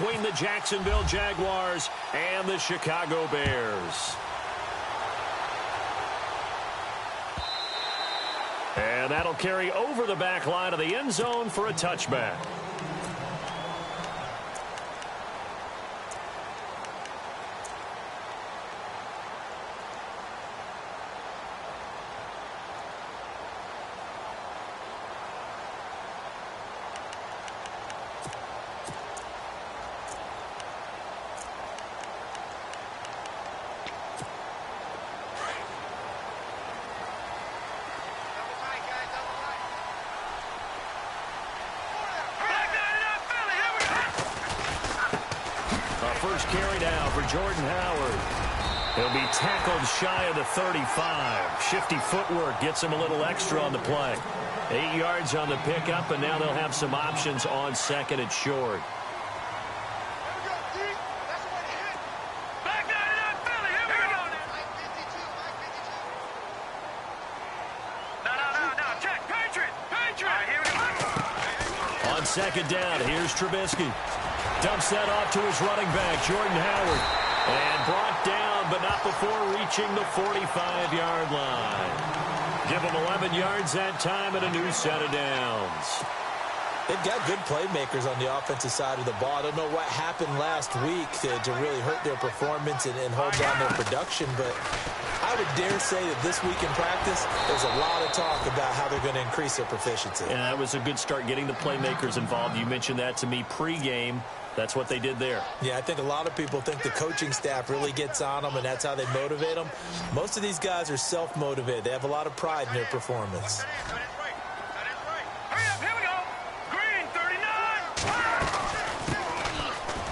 between the Jacksonville Jaguars and the Chicago Bears. And that'll carry over the back line of the end zone for a touchback. First carry down for Jordan Howard. He'll be tackled shy of the 35. Shifty footwork gets him a little extra on the play. 8 yards on the pickup, and now they'll have some options on second and short. On second down, here's Trubisky. Dumps that off to his running back, Jordan Howard. And brought down, but not before reaching the 45-yard line. Give him 11 yards that time and a new set of downs. They've got good playmakers on the offensive side of the ball. I don't know what happened last week to really hurt their performance and hold down their production, but I would dare say that this week in practice, there's a lot of talk about how they're going to increase their proficiency. And that was a good start getting the playmakers involved. You mentioned that to me pregame. That's what they did there. Yeah, I think a lot of people think the coaching staff really gets on them, and that's how they motivate them. Most of these guys are self-motivated. They have a lot of pride in their performance.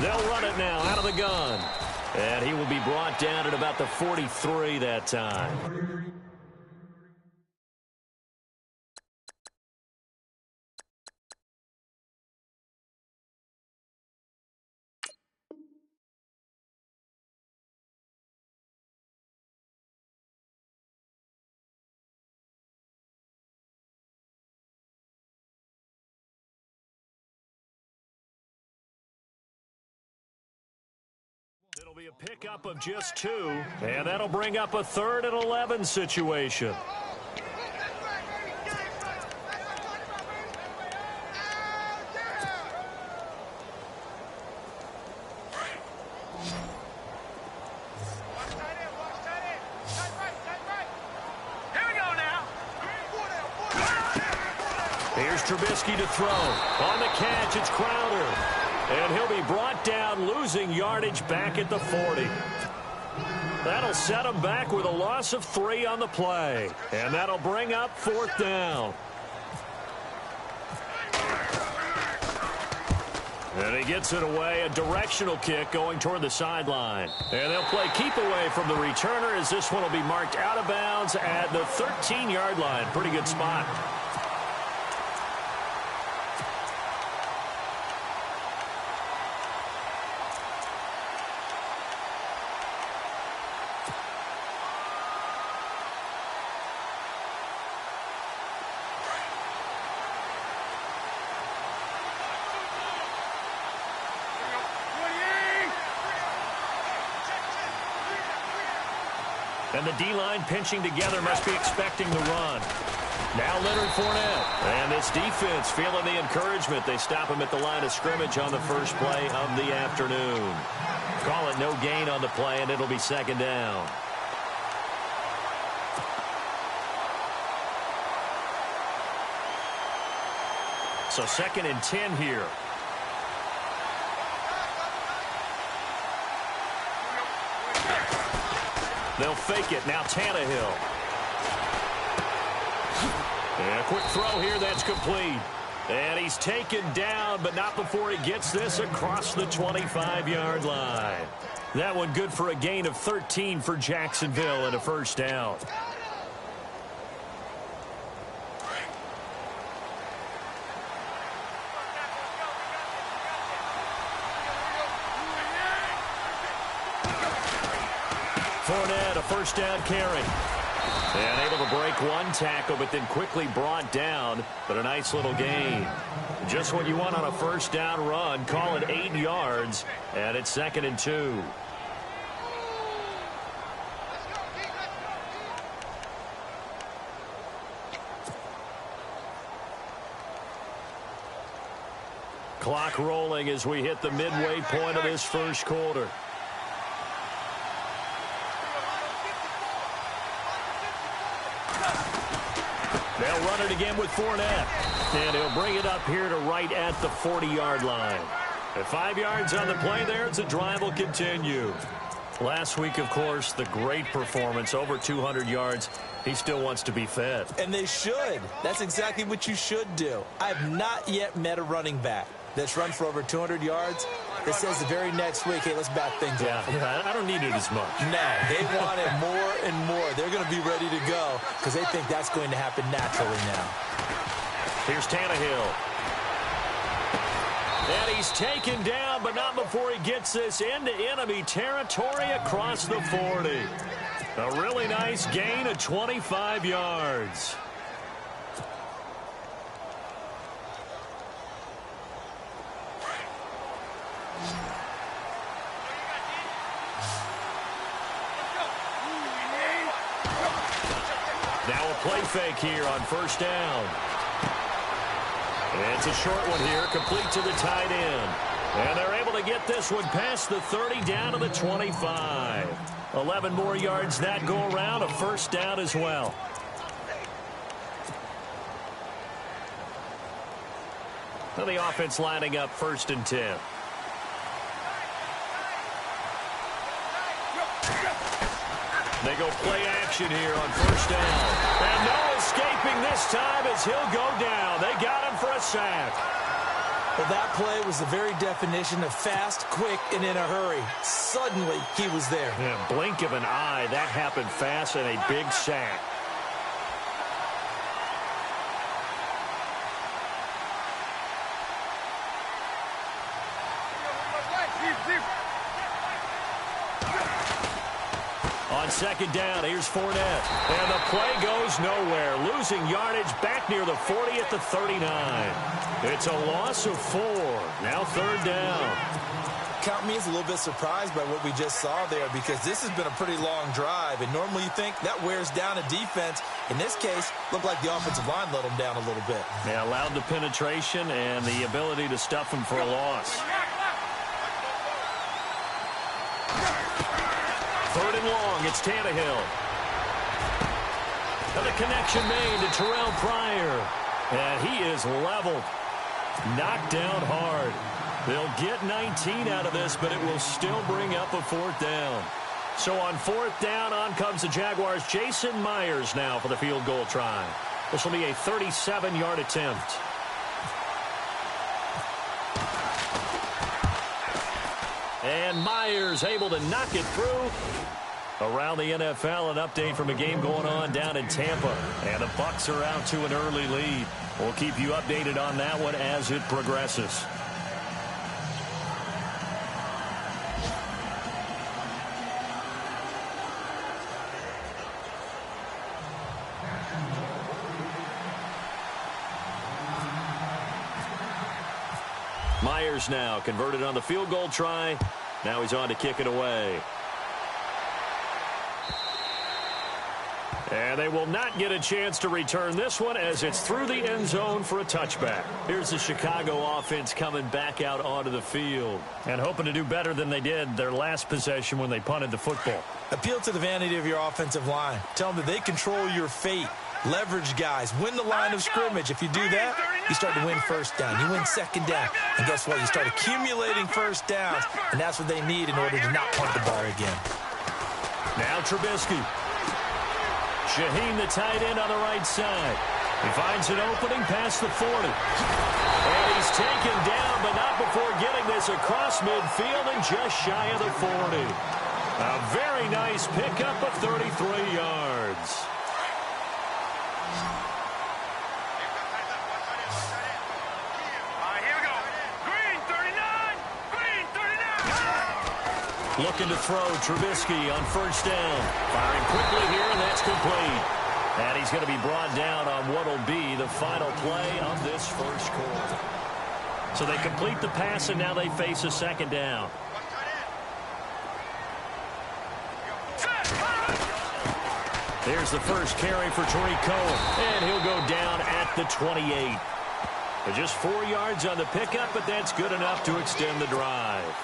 They'll run it now out of the gun. And he will be brought down at about the 43 that time. It'll be a pickup of just 2, and that'll bring up a 3rd and 11 situation. Here's Trubisky to throw. On the catch, it's Crowder. And he'll be brought down, losing yardage back at the 40. That'll set him back with a loss of 3 on the play. And that'll bring up 4th down. And he gets it away, a directional kick going toward the sideline. And they'll play keep away from the returner as this one will be marked out of bounds at the 13-yard line. Pretty good spot. And the D-line pinching together must be expecting the run. Now Leonard Fournette. And this defense feeling the encouragement. They stop him at the line of scrimmage on the first play of the afternoon. Call it no gain on the play, and it'll be 2nd down. So 2nd and 10 here. They'll fake it. Now Tannehill. And a quick throw here. That's complete. And he's taken down, but not before he gets this across the 25-yard line. That one good for a gain of 13 for Jacksonville and a 1st down. Fournette, a 1st down carry. And able to break one tackle, but then quickly brought down. But a nice little gain. Just what you want on a first down run. Call it 8 yards, and it's 2nd and 2. Clock rolling as we hit the midway point of this first quarter. They'll run it again with Fournette. And he'll bring it up here to right at the 40-yard line. At 5 yards on the play there, the drive will continue. Last week, of course, the great performance, over 200 yards. He still wants to be fed. And they should. That's exactly what you should do. I have not yet met a running back that's run for over 200 yards that says the very next week, hey, let's back things up. Yeah, I don't need it as much. No, they want it more and more. They're going to be ready to go because they think that's going to happen naturally now. Here's Tannehill. And he's taken down, but not before he gets this into enemy territory across the 40. A really nice gain of 25 yards. Now a play fake here on first down. And it's a short one here, complete to the tight end. And they're able to get this one past the 30, down to the 25. 11 more yards that go around, a first down as well. So the offense lining up 1st and 10. They go play action here on first down. And no escaping this time as he'll go down. They got him for a sack. Well, that play was the very definition of fast, quick, and in a hurry. Suddenly, he was there. Yeah, blink of an eye. That happened fast and a big sack. On second down, here's Fournette. And the play goes nowhere. Losing yardage back near the 40 at the 39. It's a loss of 4. Now 3rd down. Count me as a little bit surprised by what we just saw there because this has been a pretty long drive. And normally you think that wears down a defense. In this case, looked like the offensive line let them down a little bit. Yeah, allowed the penetration and the ability to stuff them for a loss. 3rd and long, it's Tannehill. And the connection made to Terrell Pryor. And he is leveled. Knocked down hard. They'll get 19 out of this, but it will still bring up a 4th down. So on 4th down, on comes the Jaguars' Jason Myers now for the field goal try. This will be a 37-yard attempt. And Myers able to knock it through. Around the NFL, an update from a game going on down in Tampa. And the Bucs are out to an early lead. We'll keep you updated on that one as it progresses. Myers now converted on the field goal try. Now he's on to kick it away. And they will not get a chance to return this one as it's through the end zone for a touchback. Here's the Chicago offense coming back out onto the field and hoping to do better than they did their last possession when they punted the football. Appeal to the vanity of your offensive line. Tell them that they control your fate. Leverage guys. Win the line of scrimmage. If you do that, you start to win first down. You win second down. And guess what? You start accumulating first downs. And that's what they need in order to not punt the ball again. Now Trubisky. Shaheen, the tight end, on the right side. He finds an opening past the 40. And he's taken down, but not before getting this across midfield and just shy of the 40. A very nice pickup of 33 yards. Looking to throw. Trubisky on first down. Firing quickly here, and that's complete. And he's going to be brought down on what will be the final play of this first quarter. So they complete the pass, and now they face a second down. There's the first carry for Tariq Cohen, and he'll go down at the 28. Just 4 yards on the pickup, but that's good enough to extend the drive.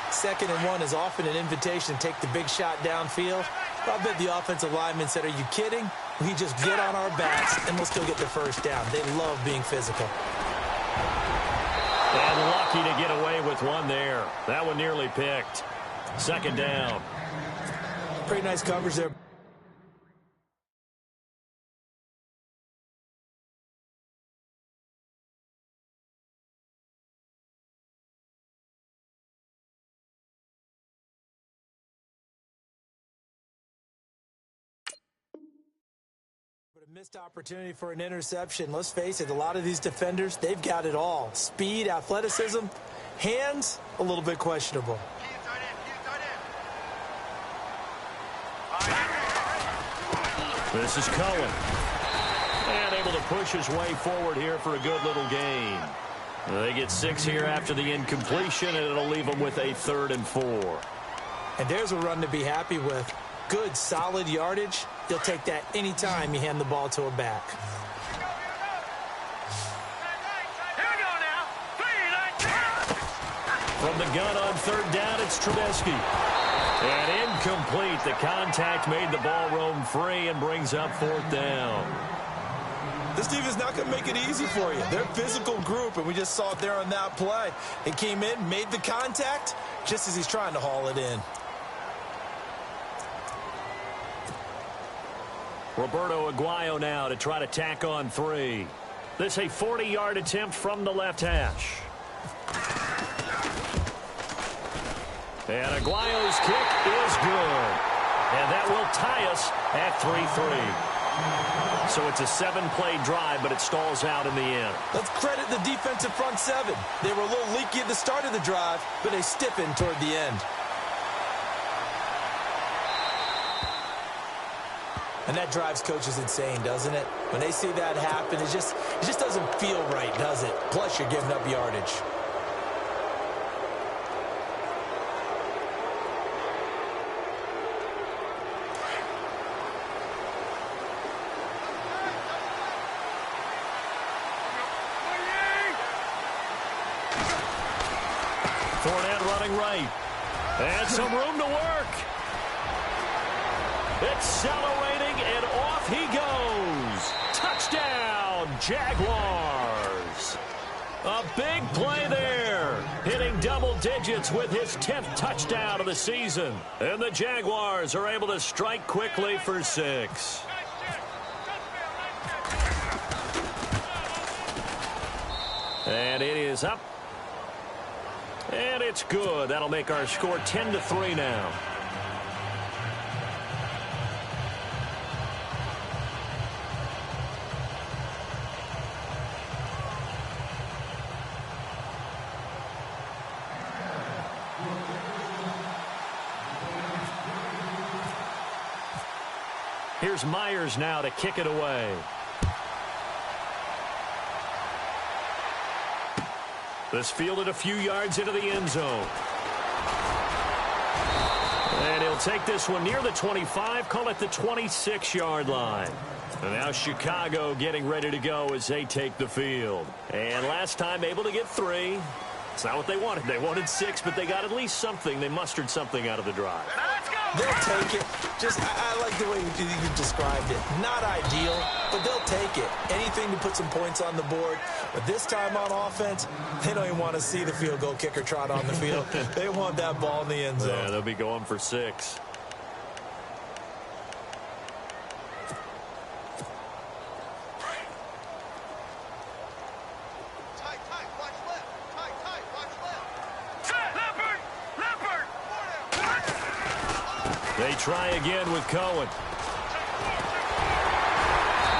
2nd and 1 is often an invitation to take the big shot downfield. I bet the offensive linemen said, are you kidding? We just get on our backs, and we'll still get the first down. They love being physical. And lucky to get away with one there. That one nearly picked. 2nd down. Pretty nice coverage there. But a missed opportunity for an interception. Let's face it, a lot of these defenders, they've got it all. Speed, athleticism, hands, a little bit questionable. This is Cohen. And able to push his way forward here for a good little gain. They get 6 here after the incompletion, and it'll leave them with a 3rd and 4. And there's a run to be happy with. Good, solid yardage. They'll take that anytime you hand the ball to a back. From the gun on 3rd down, it's Trubisky. And incomplete. The contact made the ball roam free and brings up 4th down. This team is not going to make it easy for you. They're a physical group, and we just saw it there on that play. It came in, made the contact, just as he's trying to haul it in. Roberto Aguayo now to try to tack on 3. This a 40-yard attempt from the left hash. And Aguayo's kick is good. And that will tie us at 3-3. So it's a 7-play drive, but it stalls out in the end. Let's credit the defensive front 7. They were a little leaky at the start of the drive, but they stiffened toward the end. And that drives coaches insane, doesn't it? When they see that happen, it just doesn't feel right, does it? Plus, you're giving up yardage. Fournette running right. And some room to work. Accelerating, and off he goes. Touchdown, Jaguars. A big play there. Hitting double digits with his 10th touchdown of the season. And the Jaguars are able to strike quickly for 6. And it is up. And it's good. That'll make our score 10-3 now. Here's Myers now to kick it away. This fielded a few yards into the end zone. And he'll take this one near the 25, call it the 26-yard line. And now Chicago getting ready to go as they take the field. And last time able to get 3. It's not what they wanted. They wanted 6, but they got at least something. They mustered something out of the drive. They'll take it. I like the way you described it. Not ideal, but they'll take it. Anything to put some points on the board. But this time on offense, they don't even want to see the field goal kicker trot on the field. They want that ball in the end zone. Yeah, they'll be going for 6. They try again with Cohen.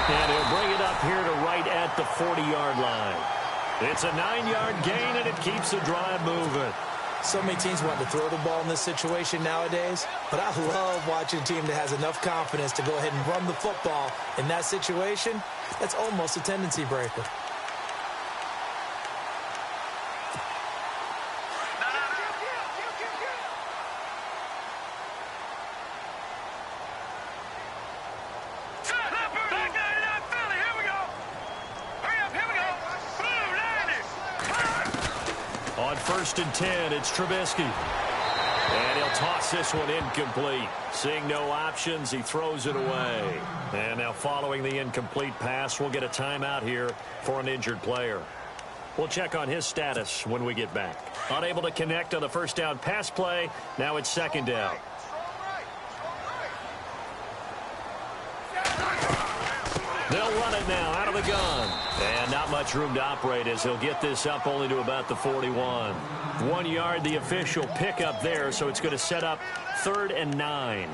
And he'll bring it up here to right at the 40-yard line. It's a 9-yard gain, and it keeps the drive moving. So many teams want to throw the ball in this situation nowadays, but I love watching a team that has enough confidence to go ahead and run the football. In that situation, that's almost a tendency breaker. On 1st and 10, it's Trubisky. And he'll toss this one incomplete. Seeing no options, he throws it away. And now following the incomplete pass, we'll get a timeout here for an injured player. We'll check on his status when we get back. Unable to connect on the first down pass play. Now it's 2nd down. They'll run it now out of the gun. And not much room to operate as he'll get this up only to about the 41. 1 yard, the official pickup there, so it's going to set up 3rd and 9.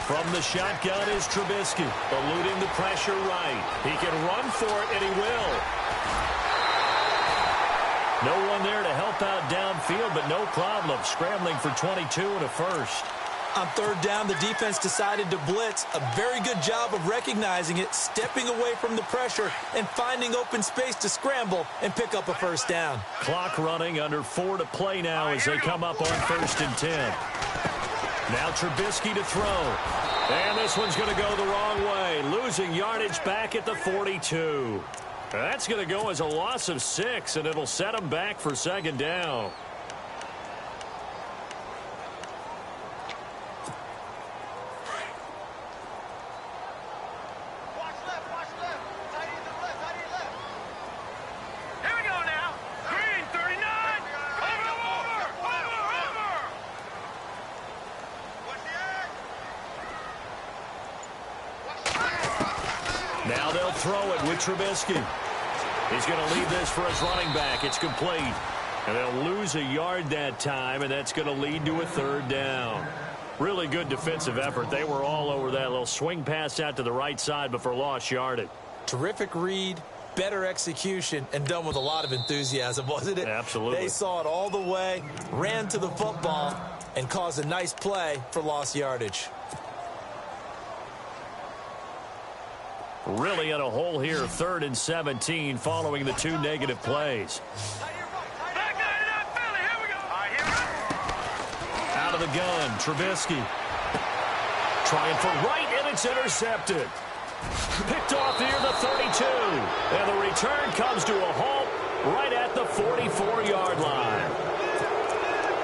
From the shotgun is Trubisky, eluding the pressure right. He can run for it, and he will. No one there to help out downfield, but no problem. Scrambling for 22 and a first. On 3rd down, the defense decided to blitz. A very good job of recognizing it, stepping away from the pressure, and finding open space to scramble and pick up a 1st down. Clock running, under 4 to play now as they come up on 1st and 10. Now Trubisky to throw. And this one's going to go the wrong way, losing yardage back at the 42. That's going to go as a loss of 6, and it'll set them back for 2nd down. Here we go now. Green, 39. Over. Now they'll throw it with Trubisky. He's going to lead this for his running back. It's complete. And they'll lose a yard that time, and that's going to lead to a 3rd down. Really good defensive effort. They were all over that little swing pass out to the right side before lost yardage. Terrific read, better execution, and done with a lot of enthusiasm, wasn't it? Absolutely. They saw it all the way, ran to the football, and caused a nice play for lost yardage. Really in a hole here, 3rd and 17, following the 2 negative plays. Out of the gun, Trubisky. Trying for right, and it's intercepted. Picked off near the 32. And the return comes to a halt right at the 44-yard line.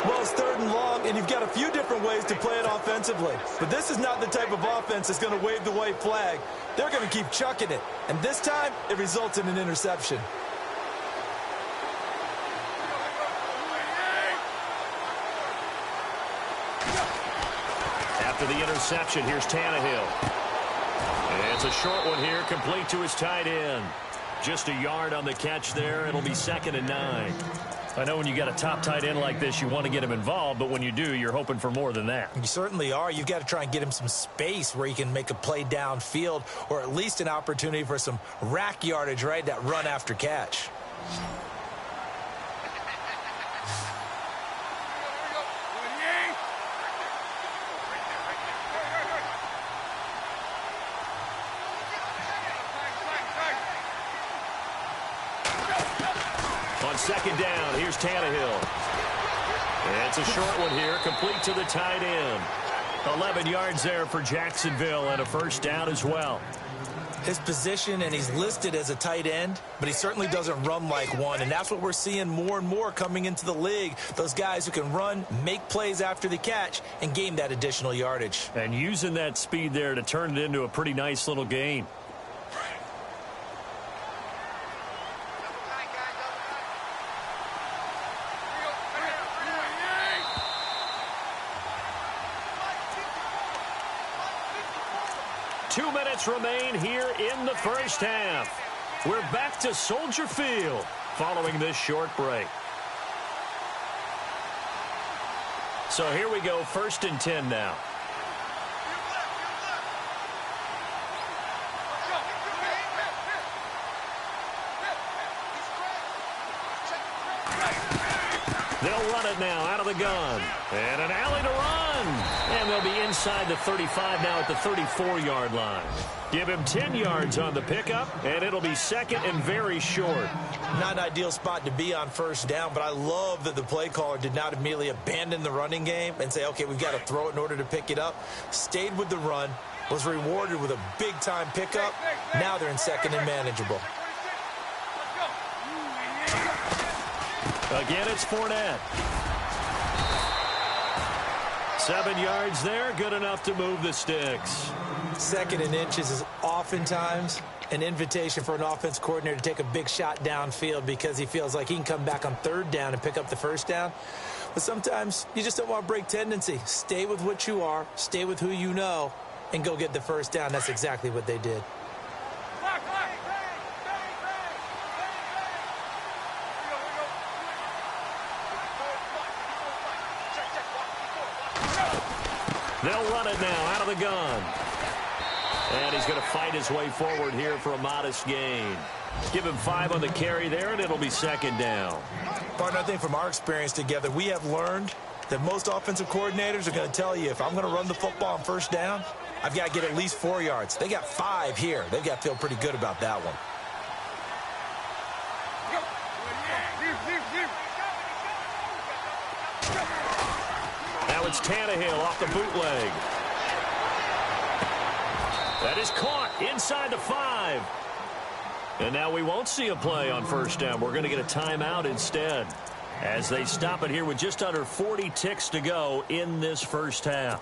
Well, it's 3rd and long, and you've got a few different ways to play it offensively. But this is not the type of offense that's going to wave the white flag. They're going to keep chucking it. And this time, it results in an interception. After the interception, here's Tannehill. And it's a short one here, complete to his tight end. Just a yard on the catch there. It'll be 2nd and 9. I know when you got a top tight end like this, you want to get him involved, but when you do, you're hoping for more than that. You certainly are. You've got to try and get him some space where he can make a play downfield, or at least an opportunity for some rack yardage, right? That run after catch. On 2nd down, here's Tannehill. And it's a short one here, complete to the tight end. 11 yards there for Jacksonville, and a 1st down as well. His position, and he's listed as a tight end, but he certainly doesn't run like one, and that's what we're seeing more and more coming into the league. Those guys who can run, make plays after the catch, and gain that additional yardage. And using that speed there to turn it into a pretty nice little gain. Remain here in the first half. We're back to Soldier Field following this short break. So here we go, 1st and 10 now. They'll run it now out of the gun. And an alley to run. And they'll be inside the 35 now at the 34-yard line. Give him 10 yards on the pickup, and it'll be second and very short. Not an ideal spot to be on first down, but I love that the play caller did not immediately abandon the running game and say, okay, we've got to throw it in order to pick it up. Stayed with the run, was rewarded with a big-time pickup. Now they're in second and manageable. Again, it's Fournette. 7 yards there, good enough to move the sticks. Second and inches is oftentimes an invitation for an offense coordinator to take a big shot downfield because he feels like he can come back on third down and pick up the first down. But sometimes you just don't want to break tendency. Stay with what you are, stay with who you know, and go get the first down. That's exactly what they did. They'll run it now out of the gun. And he's going to fight his way forward here for a modest gain. Give him 5 on the carry there, and it'll be second down. Partner, I think from our experience together, we have learned that most offensive coordinators are going to tell you, if I'm going to run the football on first down, I've got to get at least 4 yards. They got 5 here. They've got to feel pretty good about that one. Now it's Tannehill off the bootleg. That is caught inside the 5. And now we won't see a play on first down. We're going to get a timeout instead as they stop it here with just under 40 ticks to go in this first half.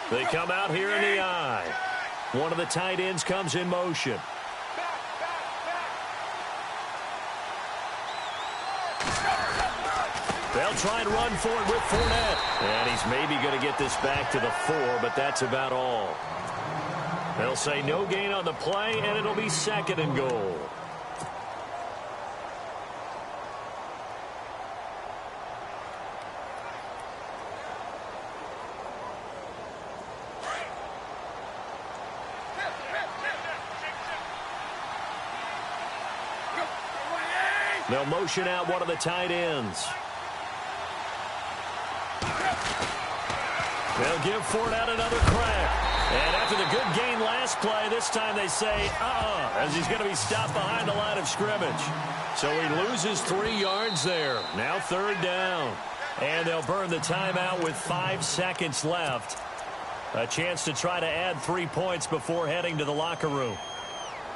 They come out here in the eye. One of the tight ends comes in motion. They'll try and run for it with Fournette. And he's maybe going to get this back to the 4, but that's about all. They'll say no gain on the play, and it'll be second and goal. They'll motion out one of the tight ends. They'll give Fournette another crack. And after the good gain last play, this time they say, as he's going to be stopped behind the line of scrimmage. So he loses 3 yards there. Now third down. And they'll burn the timeout with 5 seconds left. A chance to try to add 3 points before heading to the locker room.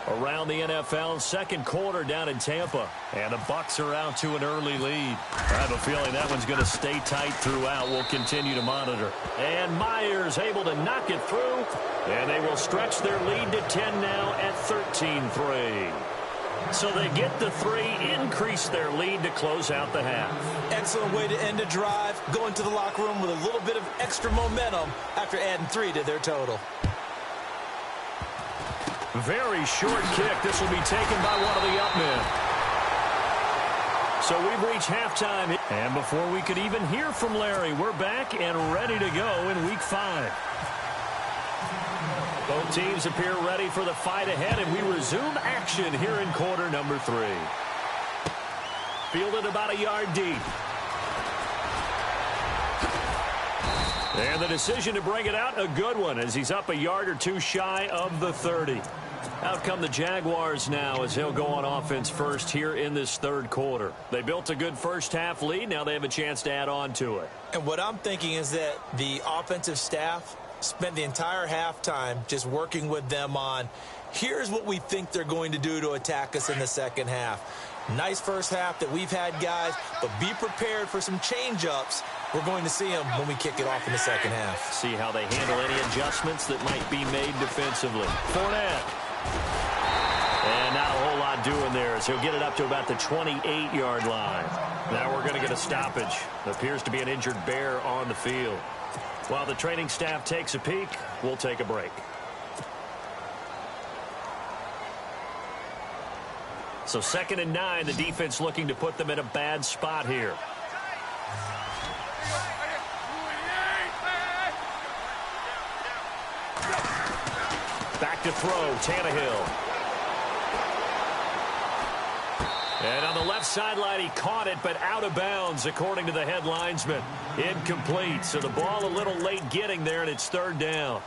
Around the NFL, second quarter down in Tampa. And the Bucs are out to an early lead. I have a feeling that one's going to stay tight throughout. We'll continue to monitor. And Myers able to knock it through. And they will stretch their lead to 10 now at 13-3. So they get the 3, increase their lead to close out the half. Excellent way to end a drive. Go into the locker room with a little bit of extra momentum after adding 3 to their total. Very short kick. This will be taken by one of the up men. So we've reached halftime. And before we could even hear from Larry, we're back and ready to go in Week 5. Both teams appear ready for the fight ahead, and we resume action here in quarter number 3. Fielded about a yard deep. And the decision to bring it out, a good one, as he's up a yard or 2 shy of the 30. Out come the Jaguars now as they'll go on offense first here in this third quarter. They built a good first half lead. Now they have a chance to add on to it. And what I'm thinking is that the offensive staff spent the entire halftime just working with them on, here's what we think they're going to do to attack us in the second half. Nice first half that we've had, guys, but be prepared for some change-ups. We're going to see them when we kick it off in the second half. See how they handle any adjustments that might be made defensively. Fournette. And not a whole lot doing there as he'll get it up to about the 28-yard line. Now we're going to get a stoppage. Appears to be an injured Bear on the field. While the training staff takes a peek, we'll take a break. So 2nd and 9, the defense looking to put them in a bad spot here. Back to throw, Tannehill. And on the left sideline, he caught it, but out of bounds, according to the head linesman. Incomplete, so the ball a little late getting there, and it's 3rd down.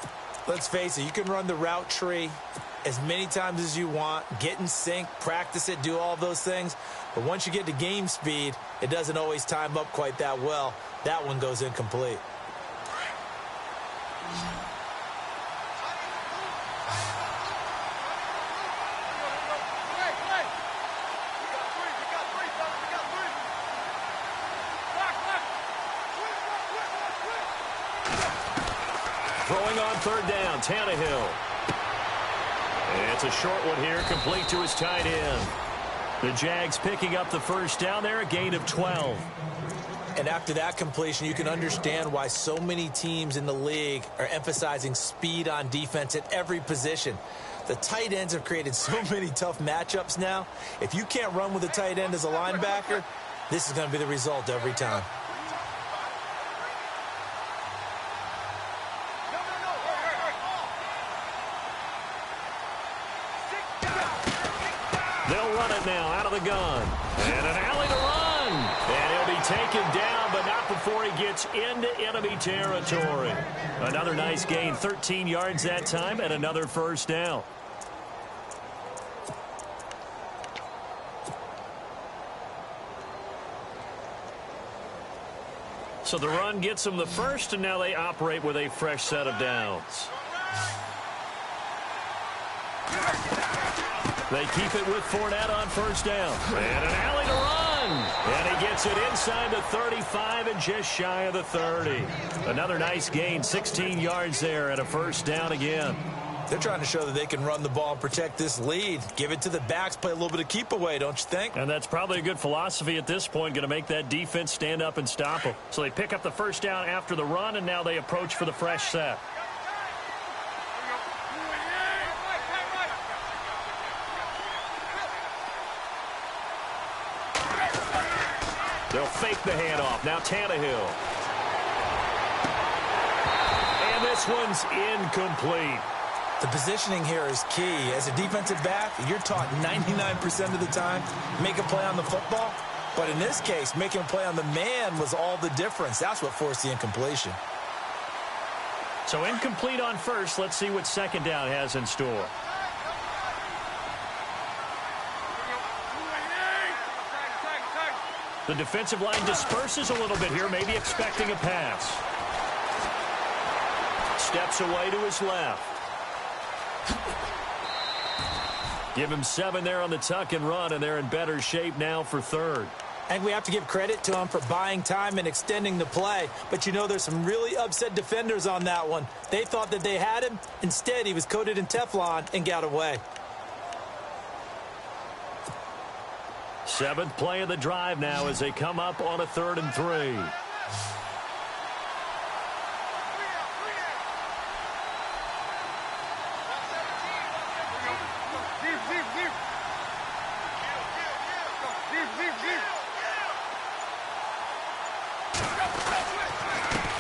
Let's face it, you can run the route tree as many times as you want, get in sync, practice it, do all those things. But once you get to game speed, it doesn't always time up quite that well. That one goes incomplete. Throwing on 3rd down, Tannehill. And it's a short one here, complete to his tight end. The Jags picking up the 1st down there, a gain of 12. And after that completion, you can understand why so many teams in the league are emphasizing speed on defense at every position. The tight ends have created so many tough matchups now. If you can't run with a tight end as a linebacker, this is going to be the result every time. They'll run it now out of the gun. And an alley to run. And he'll be taken down, but not before he gets into enemy territory. Another nice gain, 13 yards that time, and another 1st down. So the run gets them the 1st, and now they operate with a fresh set of downs. They keep it with Fournette on 1st down. And an alley to run. And he gets it inside the 35 and just shy of the 30. Another nice gain, 16 yards there and a 1st down again. They're trying to show that they can run the ball and protect this lead. Give it to the backs, play a little bit of keep away, don't you think? And that's probably a good philosophy at this point, going to make that defense stand up and stop them. So they pick up the 1st down after the run, and now they approach for the fresh set. They'll fake the handoff. Now Tannehill. And this one's incomplete. The positioning here is key. As a defensive back, you're taught 99% of the time, make a play on the football. But in this case, making a play on the man was all the difference. That's what forced the incompletion. So incomplete on 1st. Let's see what 2nd down has in store. The defensive line disperses a little bit here, maybe expecting a pass. Steps away to his left. Give him 7 there on the tuck and run, and they're in better shape now for 3rd. And we have to give credit to him for buying time and extending the play. But you know, there's some really upset defenders on that one. They thought that they had him. Instead, he was coated in Teflon and got away. 7th play of the drive now as they come up on a 3rd and 3.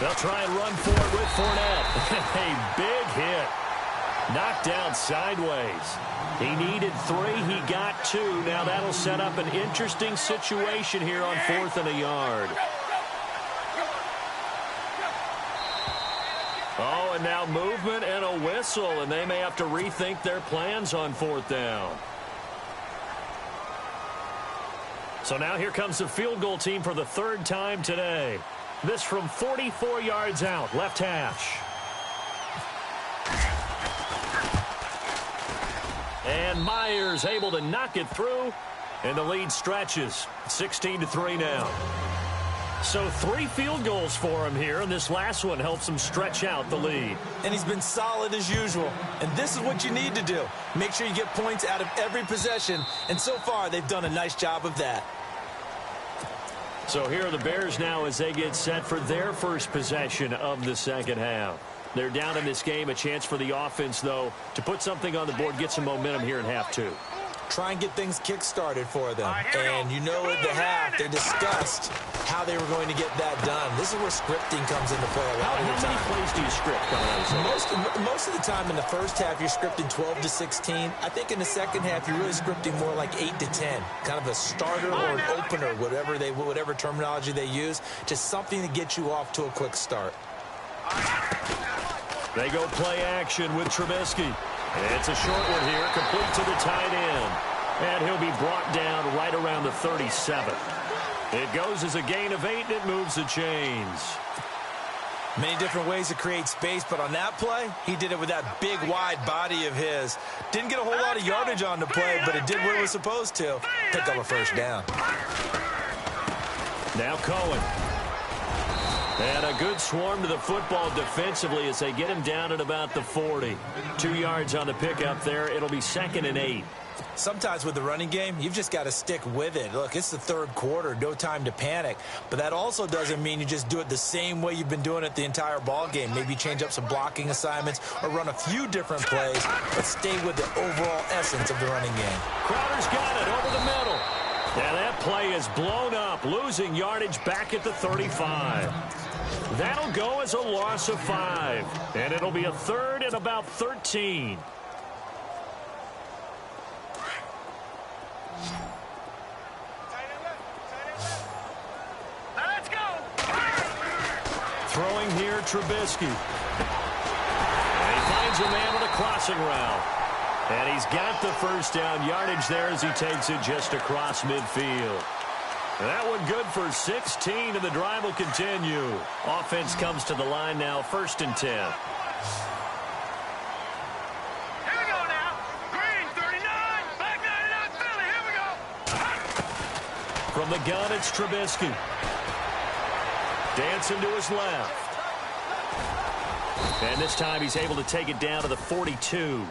They'll try and run for it with Fournette. A big hit. Knocked down sideways. He needed 3. He got 2. Now that'll set up an interesting situation here on 4th and a yard. Oh, and now movement and a whistle, and they may have to rethink their plans on 4th down. So now here comes the field goal team for the 3rd time today. This from 44 yards out, left hash. And Myers able to knock it through, and the lead stretches. 16-3 now. So 3 field goals for him here, and this last one helps him stretch out the lead. And he's been solid as usual. And this is what you need to do. Make sure you get points out of every possession, and so far they've done a nice job of that. So here are the Bears now as they get set for their first possession of the 2nd half. They're down in this game. A chance for the offense, though, to put something on the board, get some momentum here in half 2. try and get things kick-started for them. And you know at the half, they discussed how they were going to get that done. This is where scripting comes into play a lot of the time. How many plays do you script coming out of this? Most of the time in the first half, you're scripting 12 to 16. I think in the second half, you're really scripting more like 8 to 10. Kind of a starter or an opener, whatever terminology they use. Just something to get you off to a quick start. They go play action with Trubisky. It's a short one here, complete to the tight end. And he'll be brought down right around the 37. It goes as a gain of 8, and it moves the chains. Many different ways to create space, but on that play, he did it with that big, wide body of his. Didn't get a whole lot of yardage on the play, but it did what it was supposed to. Pick up a first down. Now Cohen. And a good swarm to the football defensively as they get him down at about the 40. 2 yards on the pickup there. It'll be 2nd and 8. Sometimes with the running game, you've just got to stick with it. Look, it's the third quarter, no time to panic. But that also doesn't mean you just do it the same way you've been doing it the entire ball game. Maybe change up some blocking assignments or run a few different plays, but stay with the overall essence of the running game. Crowder's got it over the middle. And that play is blown up, losing yardage back at the 35. That'll go as a loss of 5. And it'll be a 3rd and about 13. Let's go. Throwing here, Trubisky. And he finds a man on a crossing route. And he's got the first down yardage there as he takes it just across midfield. That one good for 16, and the drive will continue. Offense comes to the line now, 1st and 10. Here we go now. Green, 39. Back 99, Philly. Here we go. From the gun, it's Trubisky. Dancing to his left. And this time he's able to take it down to the 42.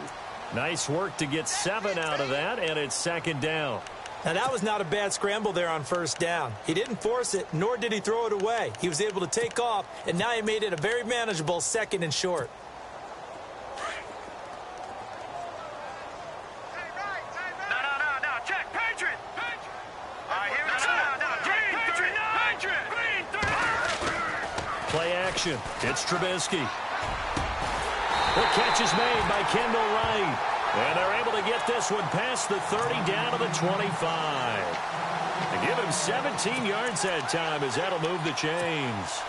Nice work to get 7 out of that, and it's 2nd down. Now, that was not a bad scramble there on first down. He didn't force it, nor did he throw it away. He was able to take off, and now he made it a very manageable 2nd and short. No. Check. Patriot. All right, here we go. No. Green, 39. Green, 39. Play action. It's Trubisky. The catch is made by Kendall Wright. And they're able to get this one past the 30 down to the 25. They give him 17 yards that time as that'll move the chains.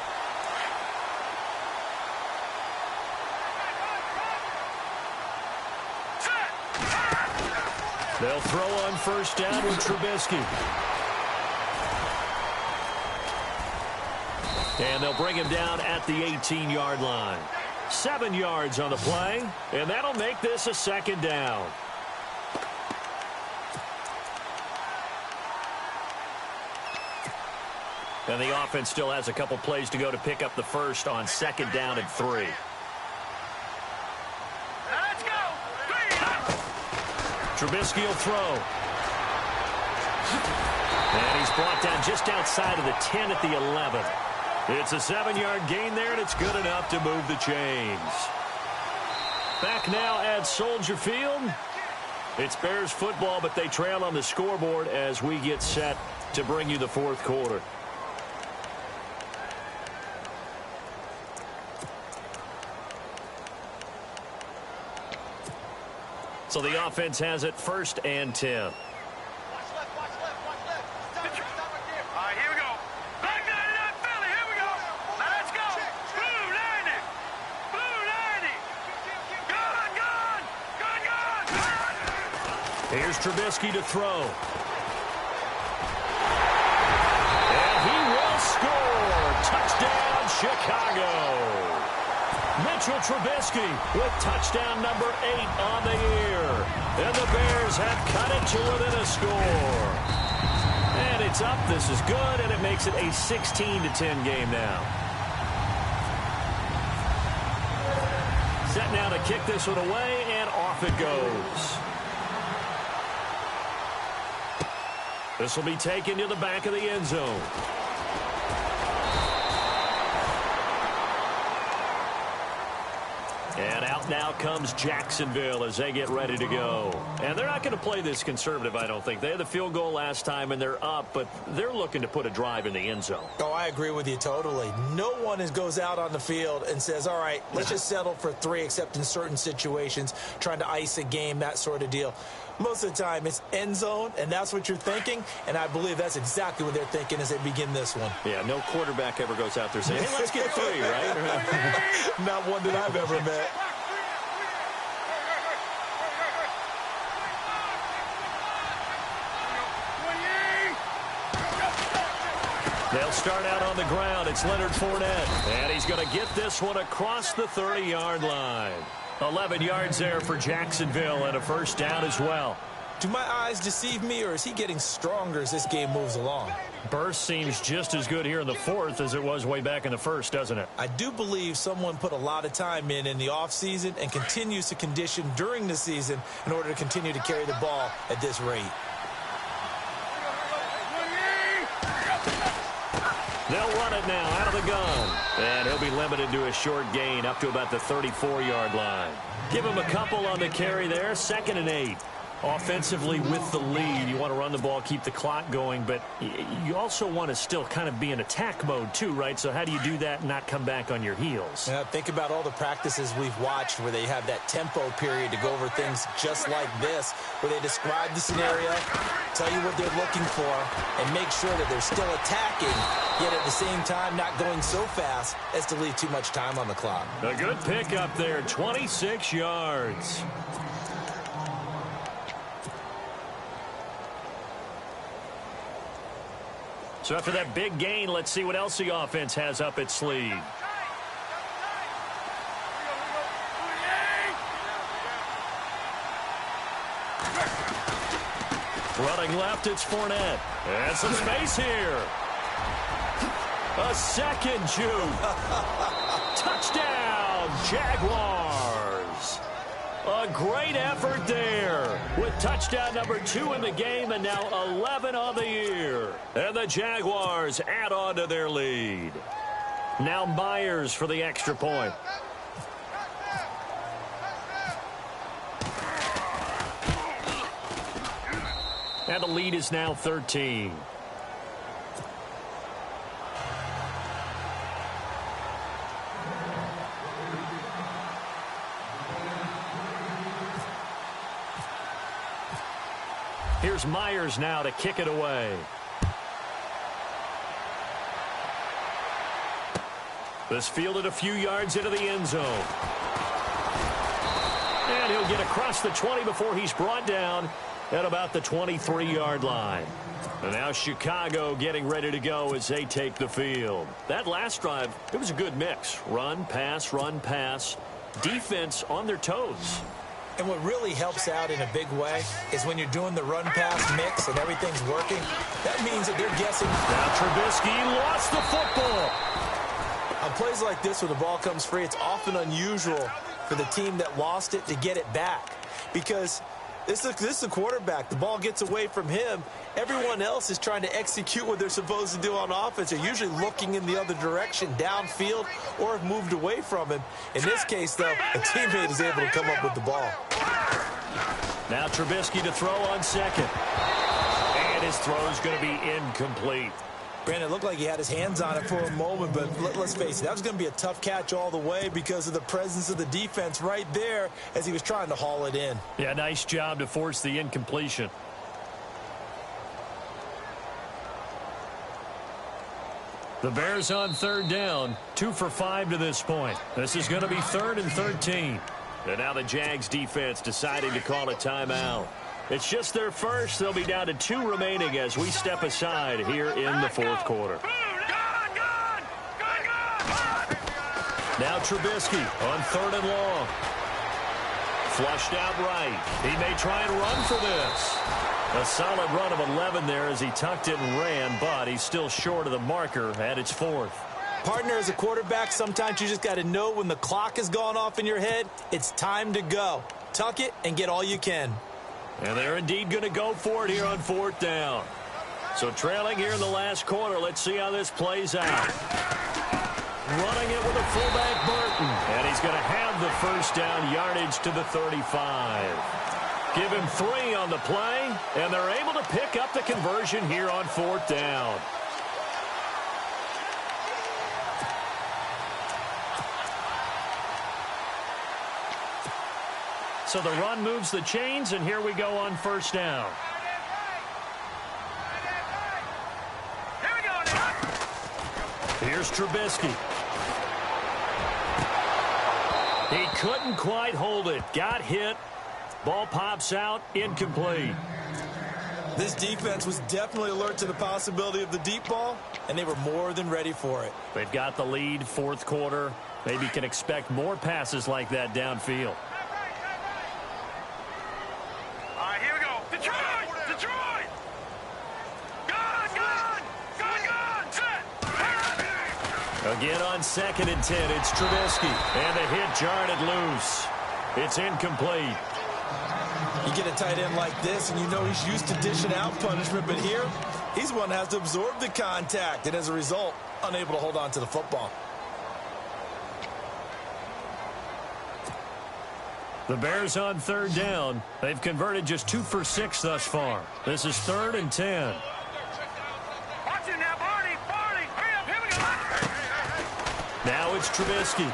They'll throw on first down with Trubisky. And they'll bring him down at the 18-yard line. 7 yards on the play, and that'll make this a 2nd down. And the offense still has a couple plays to go to pick up the first on 2nd down and 3. Let's go. Trubisky will throw. And he's brought down just outside of the 10 at the 11. It's a 7-yard gain there, and it's good enough to move the chains. Back now at Soldier Field. It's Bears football, but they trail on the scoreboard as we get set to bring you the 4th quarter. So the offense has it 1st and 10. Here's Trubisky to throw. And he will score. Touchdown, Chicago. Mitchell Trubisky with touchdown number 8 on the year. And the Bears have cut it to within a score. And it's up. This is good, and it makes it a 16-10 game now. Set now to kick this one away, and off it goes. This will be taken to the back of the end zone. And out now comes Jacksonville as they get ready to go. And they're not going to play this conservative, I don't think. They had the field goal last time, and they're up, but they're looking to put a drive in the end zone. Oh, I agree with you totally. No one goes out on the field and says, all right, let's just settle for 3, except in certain situations, trying to ice a game, that sort of deal. Most of the time, it's end zone, and that's what you're thinking, and I believe that's exactly what they're thinking as they begin this one. Yeah, no quarterback ever goes out there saying, hey, let's get 3, right? Not one that I've ever met. They'll start out on the ground. It's Leonard Fournette, and he's going to get this one across the 30-yard line. 11 yards there for Jacksonville and a first down as well. Do my eyes deceive me, or is he getting stronger as this game moves along? Burst seems just as good here in the 4th as it was way back in the 1st, doesn't it? I do believe someone put a lot of time in the offseason and continues to condition during the season in order to continue to carry the ball at this rate. They'll run it now out of the gun. And he'll be limited to a short gain up to about the 34-yard line. Give him a couple on the carry there. 2nd and 8. Offensively with the lead, you want to run the ball, keep the clock going, but you also want to still kind of be in attack mode too, right? So how do you do that and not come back on your heels? Yeah, think about all the practices we've watched where they have that tempo period to go over things just like this, where they describe the scenario, tell you what they're looking for, and make sure that they're still attacking, yet at the same time not going so fast as to leave too much time on the clock. A good pick up there, 26 yards. So after that big gain, let's see what else the offense has up its sleeve. Running left, it's Fournette. And some space here. A second juke. Touchdown, Jaguars. A great effort there with touchdown number 2 in the game and now 11 on the year. And the Jaguars add on to their lead. Now Myers for the extra point. And the lead is now 13. Here's Myers now to kick it away. This fielded a few yards into the end zone. And he'll get across the 20 before he's brought down at about the 23-yard line. And now Chicago getting ready to go as they take the field. That last drive, it was a good mix. Run, pass, defense on their toes. And what really helps out in a big way is when you're doing the run-pass mix and everything's working, that means that they're guessing. Now Trubisky lost the football. On plays like this where the ball comes free, it's often unusual for the team that lost it to get it back. Because this is a quarterback. The ball gets away from him. Everyone else is trying to execute what they're supposed to do on offense. They're usually looking in the other direction, downfield, or have moved away from him. In this case, though, a teammate is able to come up with the ball. Now Trubisky to throw on second. And his throw's going to be incomplete. Brandon, it looked like he had his hands on it for a moment, but let's face it, that was going to be a tough catch all the way because of the presence of the defense right there as he was trying to haul it in. Yeah, nice job to force the incompletion. The Bears on 3rd down, 2 for 5 to this point. This is going to be 3rd and 13. And now the Jags defense deciding to call a timeout. It's just their first. They'll be down to 2 remaining as we step aside here in the 4th quarter. Now Trubisky on 3rd and long. Flushed out right. He may try and run for this. A solid run of 11 there as he tucked it and ran, but he's still short of the marker at its 4th. Partner, as a quarterback, sometimes you just got to know when the clock has gone off in your head, it's time to go. Tuck it and get all you can. And they're indeed going to go for it here on 4th down. So trailing here in the last quarter, let's see how this plays out. Running it with a fullback Burton. And He's going to have the first down, yardage to the 35. Give him 3 on the play, and they're able to pick up the conversion here on 4th down. So the run moves the chains, and here we go on 1st down. Here we go now. Here's Trubisky. He couldn't quite hold it. Got hit. Ball pops out, incomplete. This defense was definitely alert to the possibility of the deep ball, and they were more than ready for it. They've got the lead, 4th quarter. Maybe can expect more passes like that downfield. All right, here we go. Detroit! Detroit! Gun! Set! Again on 2nd and 10, it's Trubisky. And the hit jarred loose. It's incomplete. You get a tight end like this, and you know he's used to dishing out punishment, but here, he's one that has to absorb the contact, and as a result, unable to hold on to the football. The Bears on 3rd down. They've converted just 2 for 6 thus far. This is 3rd and 10. Watch it now, Barney! Hurry up, here we go! Now it's Trubisky.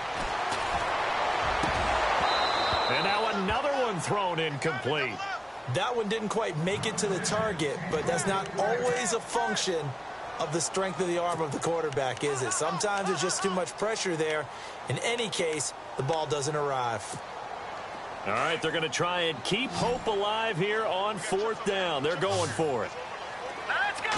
And now another one thrown incomplete. That one didn't quite make it to the target, but that's not always a function of the strength of the arm of the quarterback, is it? Sometimes there's just too much pressure there. In any case, the ball doesn't arrive. All right, they're going to try and keep hope alive here on 4th down. They're going for it. Let's go!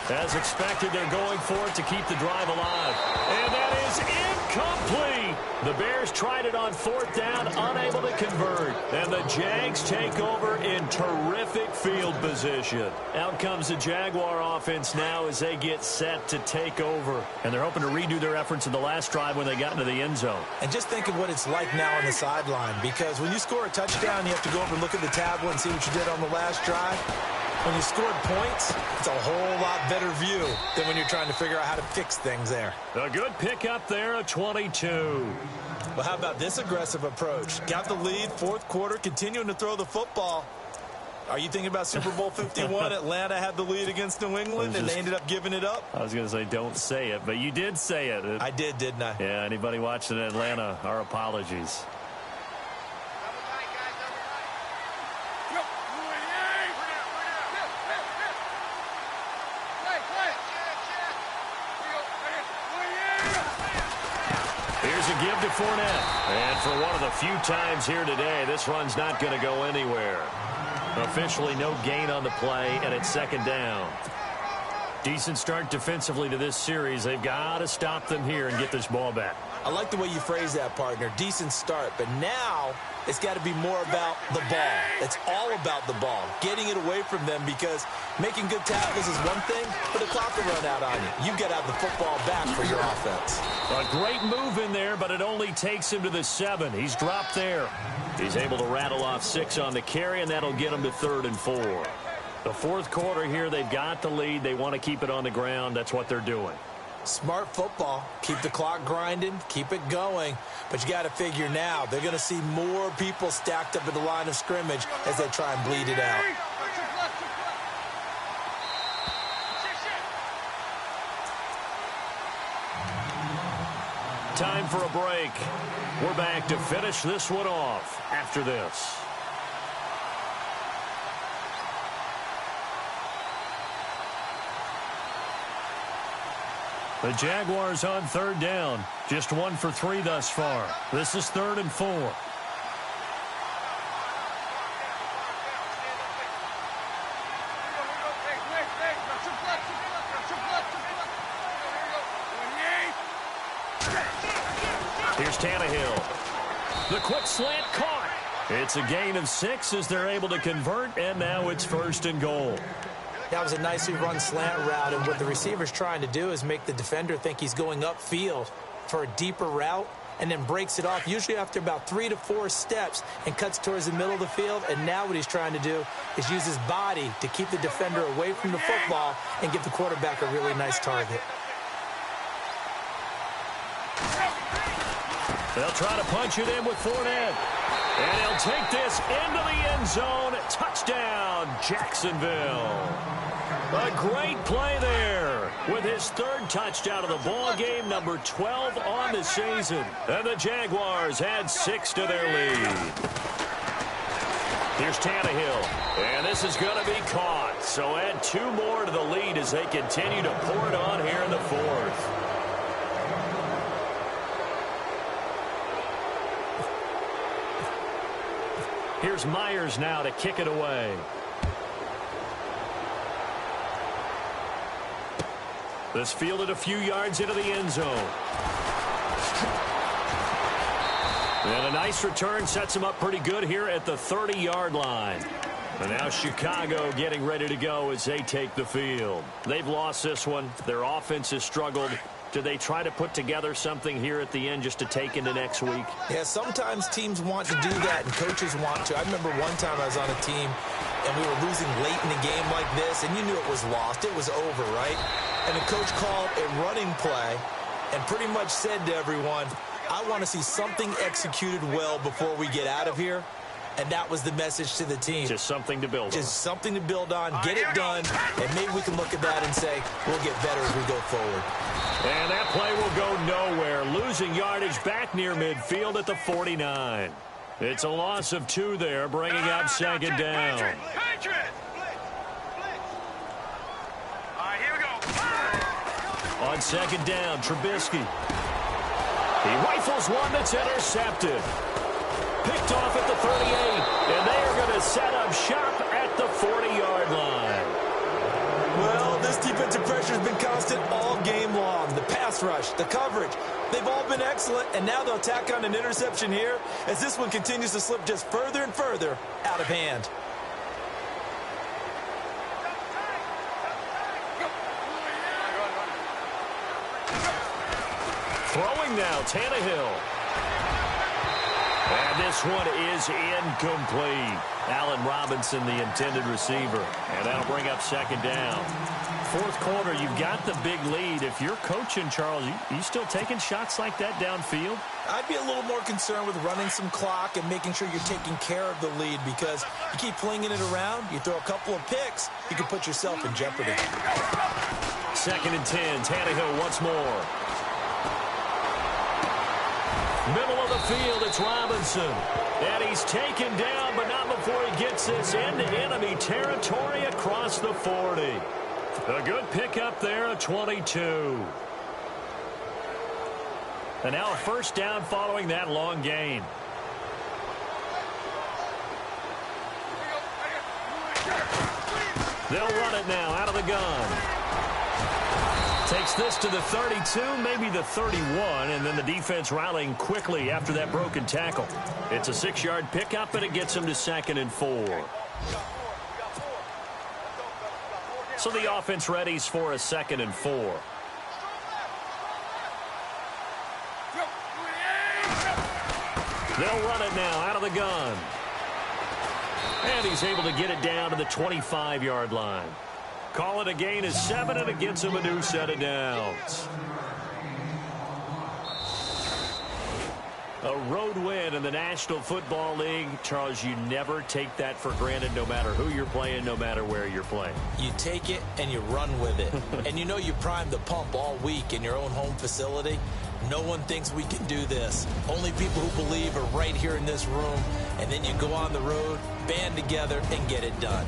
As expected, they're going for it to keep the drive alive. And that is incomplete. The Bears tried it on 4th down, unable to convert. And the Jags take over in terrific field position. Out comes the Jaguar offense now as they get set to take over. And they're hoping to redo their efforts in the last drive when they got into the end zone. And just think of what it's like now on the sideline, because when you score a touchdown, you have to go over and look at the tablet and see what you did on the last drive. When you scored points, it's a whole lot better view than when you're trying to figure out how to fix things there. A good pickup there, a 22. Well, how about this aggressive approach? Got the lead, 4th quarter, continuing to throw the football. Are you thinking about Super Bowl 51? Atlanta had the lead against New England, and they ended up giving it up? I was going to say don't say it, but you did say it. I did, didn't I? Yeah, anybody watching Atlanta, our apologies. Here's a give to Fournette. And for one of the few times here today, this run's not going to go anywhere. Officially no gain on the play, and it's 2nd down. Decent start defensively to this series. They've got to stop them here and get this ball back. I like the way you phrase that, partner. Decent start, but now it's got to be more about the ball. It's all about the ball, getting it away from them, because making good tackles is one thing, but the clock will run out on you. You get out the football back for your offense. A great move in there, but it only takes him to the 7. He's dropped there. He's able to rattle off 6 on the carry, and that'll get him to 3rd and 4. The 4th quarter here, they've got the lead. They want to keep it on the ground. That's what they're doing. Smart football. Keep the clock grinding. Keep it going. But you got to figure now, they're going to see more people stacked up at the line of scrimmage as they try and bleed it out. Time for a break. We're back to finish this one off after this. The Jaguars on 3rd down. Just 1 for 3 thus far. This is 3rd and 4. Here's Tannehill. The quick slant caught. It's a gain of 6 as they're able to convert, and now it's 1st and goal. That was a nicely run slant route, and what the receiver's trying to do is make the defender think he's going upfield for a deeper route, and then breaks it off, usually after about 3 to 4 steps, and cuts towards the middle of the field. And now what he's trying to do is use his body to keep the defender away from the football and give the quarterback a really nice target. They'll try to punch it in with Fournette. And he'll take this into the end zone. Touchdown, Jacksonville. A great play there with his third touchdown of the ball game, number 12 on the season. And the Jaguars add 6 to their lead. Here's Tannehill, and this is going to be caught. So add 2 more to the lead as they continue to pour it on here in the fourth. Here's Myers now to kick it away. This fielded a few yards into the end zone. And a nice return sets him up pretty good here at the 30-yard line. And now Chicago getting ready to go as they take the field. They've lost this one. Their offense has struggled. Do they try to put together something here at the end just to take into next week? Yeah, sometimes teams want to do that and coaches want to. I remember one time I was on a team and we were losing late in the game like this, and you knew it was lost. It was over, right? And the coach called a running play and pretty much said to everyone, I want to see something executed well before we get out of here. And that was the message to the team. Just something to build on. Just something to build on, get it done, and maybe we can look at that and say, we'll get better as we go forward. And that play will go nowhere. Losing yardage back near midfield at the 49. It's a loss of 2 there, bringing up second down. Patriot! All right, here we go. On second down, Trubisky. He rifles one that's intercepted. Picked off at the 38, and they are going to set up shop at the 40-yard line. Well, this defensive pressure has been constant all game long. The pass rush, the coverage, they've all been excellent, and now they'll tack on an interception here as this one continues to slip just further and further out of hand. Throwing now, Tannehill. And this one is incomplete. Allen Robinson, the intended receiver. And that'll bring up second down. Fourth quarter, you've got the big lead. If you're coaching, Charles, you still taking shots like that downfield? I'd be a little more concerned with running some clock and making sure you're taking care of the lead, because you keep flinging it around, you throw a couple of picks, you can put yourself in jeopardy. Second and 10, Tannehill once more. Middle of the field, it's Robinson. And he's taken down, but not before he gets this into enemy territory across the 40. A good pickup there, a 22. And now a first down following that long gain. They'll run it now out of the gun. Takes this to the 32, maybe the 31, and then the defense rallying quickly after that broken tackle. It's a 6-yard pickup, and it gets him to 2nd and 4. So the offense readies for a 2nd and 4. They'll run it now out of the gun. And he's able to get it down to the 25-yard line. Call it a gain of 7, and it gets him a new set of downs. A road win in the National Football League. Charles, you never take that for granted, no matter who you're playing, no matter where you're playing. You take it and you run with it. And you know you primed the pump all week in your own home facility. No one thinks we can do this. Only people who believe are right here in this room. And then you go on the road, band together, and get it done.